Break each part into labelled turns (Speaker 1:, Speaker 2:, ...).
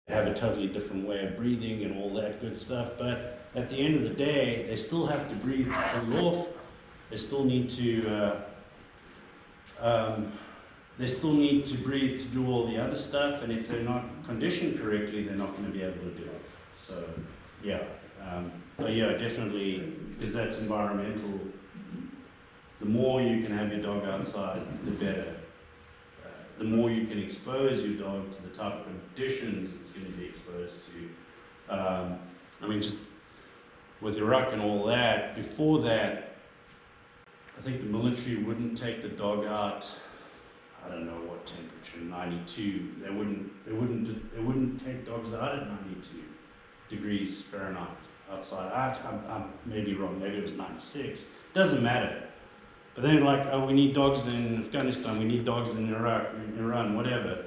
Speaker 1: have a totally different way of breathing and all that good stuff, but at the end of the day, they still have to breathe to cool off. They still need to breathe to do all the other stuff, and if they're not conditioned correctly, they're not going to be able to do it. So, yeah. But yeah, definitely, because that's environmental. The more you can have your dog outside, the better. The more you can expose your dog to the type of conditions it's going to be exposed to. I mean, just with your ruck and all that, before that, I think the military wouldn't take the dog out, I don't know what temperature, 92. They wouldn't take dogs out at 92 degrees Fahrenheit outside. I may be wrong, maybe it was 96. Doesn't matter. But then like, oh, we need dogs in Afghanistan, we need dogs in Iraq, Iran, whatever.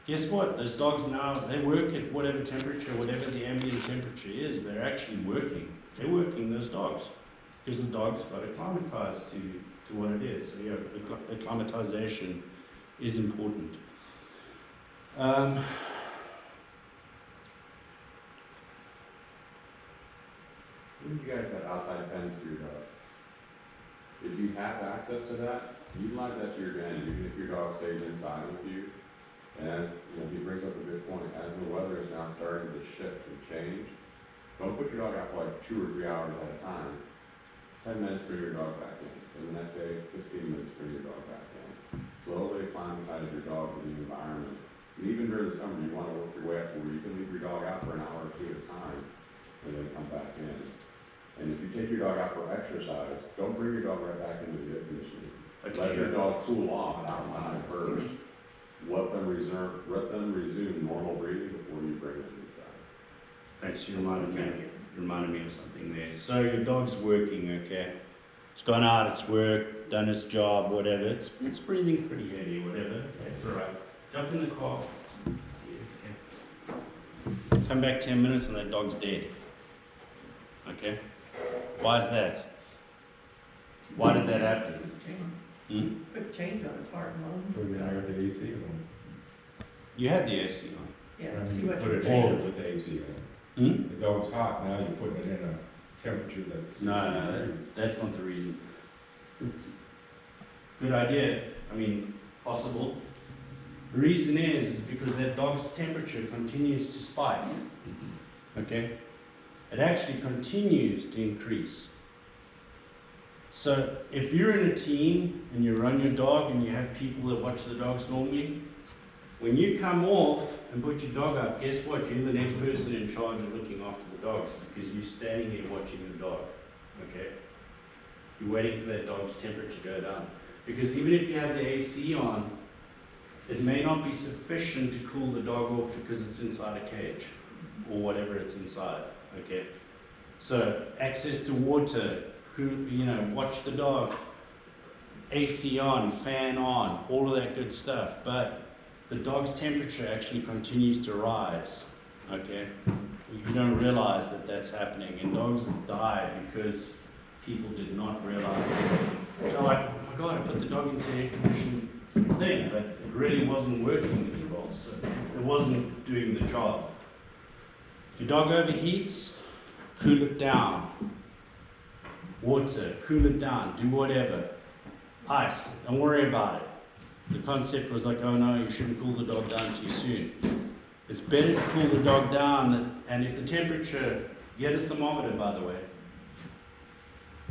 Speaker 1: Guess what? Those dogs now, they work at whatever temperature, whatever the ambient temperature is, they're actually working. They're working, those dogs. Because the dog's got acclimatized to what it is. So yeah, acclimatization is important.
Speaker 2: When you guys got outside pens for your dog, if you have access to that, utilize that to your advantage, even if your dog stays inside with you. And as you know, he brings up a good point, as the weather is now starting to shift and change, don't put your dog out for like 2 or 3 hours at a time. 10 minutes, bring your dog back in. And the next day, 15 minutes, bring your dog back in. Slowly acclimatize your dog to the environment. And even during the summer, you want to work your way up to where you can leave your dog out for an hour or 2 at a time, and then come back in. And if you take your dog out for exercise, don't bring your dog right back into the air conditioning.
Speaker 1: Okay.
Speaker 2: Let your dog cool off outside first. Let them resume normal breathing before you bring them inside.
Speaker 1: Thanks, you reminded me of something there. So your dog's working, okay? It's gone out, it's worked, done its job, whatever. It's breathing pretty heavy, whatever. Okay, it's alright. Jump in the car. Okay. Come back 10 minutes and that dog's dead. Okay? Why is that? Why did that happen?
Speaker 3: Put change on his heart and
Speaker 4: So we
Speaker 3: lungs.
Speaker 4: have the AC on.
Speaker 1: You had the AC on.
Speaker 3: Yeah, it's
Speaker 4: And
Speaker 3: too
Speaker 4: you
Speaker 3: much
Speaker 4: put it
Speaker 3: change.
Speaker 4: forward with the AC on. The dog's hot, now you're putting it in a temperature that's 60
Speaker 1: No,
Speaker 4: degrees.
Speaker 1: that's not the reason. Good idea. I mean, possible. The reason is because that dog's temperature continues to spike. Okay? It actually continues to increase. So if you're in a team and you run your dog and you have people that watch the dogs normally, when you come off and put your dog up, guess what? You're the next person in charge of looking after the dogs because you're standing here watching the dog. Okay? You're waiting for that dog's temperature to go down. Because even if you have the AC on, it may not be sufficient to cool the dog off because it's inside a cage or whatever it's inside. Okay? So access to water, watch the dog, AC on, fan on, all of that good stuff. But the dog's temperature actually continues to rise. Okay? You don't realize that that's happening, and dogs die because people did not realize it. They're like, oh my God, I put the dog into air conditioned thing, but it really wasn't working as well, so it wasn't doing the job. If your dog overheats, cool it down. Water, cool it down, do whatever. Ice, don't worry about it. The concept was like, oh no, you shouldn't cool the dog down too soon. It's better to cool the dog down, and if the temperature, get a thermometer by the way.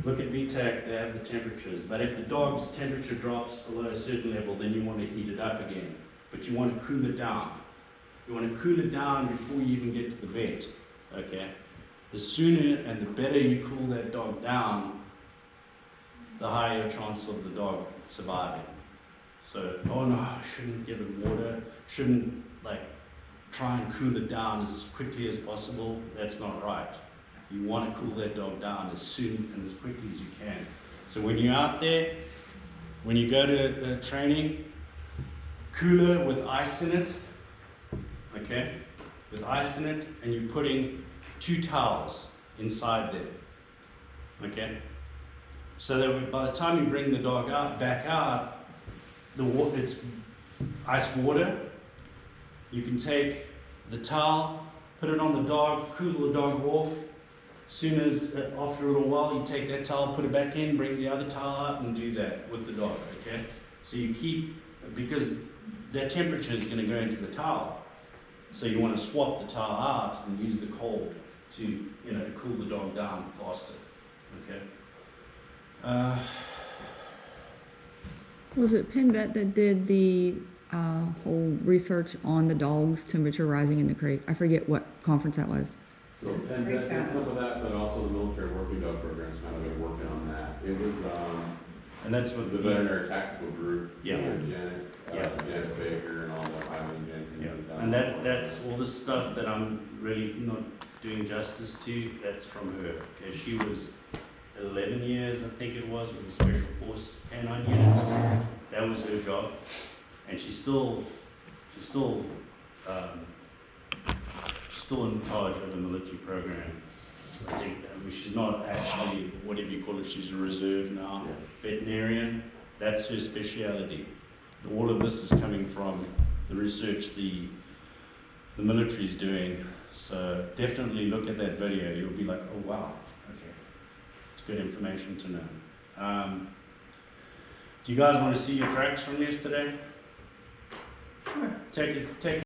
Speaker 1: Look at VTAC, they have the temperatures, but if the dog's temperature drops below a certain level, then you want to heat it up again. But you want to cool it down. You want to cool it down before you even get to the vet, okay? The sooner and the better you cool that dog down, the higher your chance of the dog surviving. So, oh no, I shouldn't give it water, shouldn't try and cool it down as quickly as possible. That's not right. You want to cool that dog down as soon and as quickly as you can. So when you're out there, when you go to training, cooler with ice in it, okay? With ice in it, and you're putting 2 towels inside there, okay? So that by the time you bring the dog back out, it's ice water. You can take the towel, put it on the dog, cool the dog off. Soon as, after a little while, you take that towel, put it back in, bring the other towel out and do that with the dog, okay? So you keep, because that temperature is going to go into the towel. So you want to swap the towel out and use the cold to, you know, cool the dog down faster, okay?
Speaker 5: Was it PenVet that did the whole research on the dog's temperature rising in the crate? I forget what conference that was.
Speaker 2: So,
Speaker 3: It's
Speaker 2: and
Speaker 3: great
Speaker 2: that did some
Speaker 3: pattern.
Speaker 2: of that, but also the military working dog program's kind of been working on that. It was,
Speaker 1: And that's what
Speaker 2: the veterinary tactical group.
Speaker 1: Yeah.
Speaker 2: with Janet,
Speaker 1: Yeah.
Speaker 2: Janet Baker and all the Highland Jenkins.
Speaker 1: Yeah, and that's all the stuff that I'm really not doing justice to, that's from her. Okay, she was 11 years, I think it was, with the Special Force Canine Unit. That was her job. And she's still in charge of the military program. I think, she's not actually, whatever you call it, she's a reserve now, veterinarian. That's her speciality. All of this is coming from the research the military is doing. So definitely look at that video. You'll be like, oh wow, okay, it's good information to know. Do you guys want to see your tracks from yesterday?
Speaker 3: Sure.
Speaker 1: Take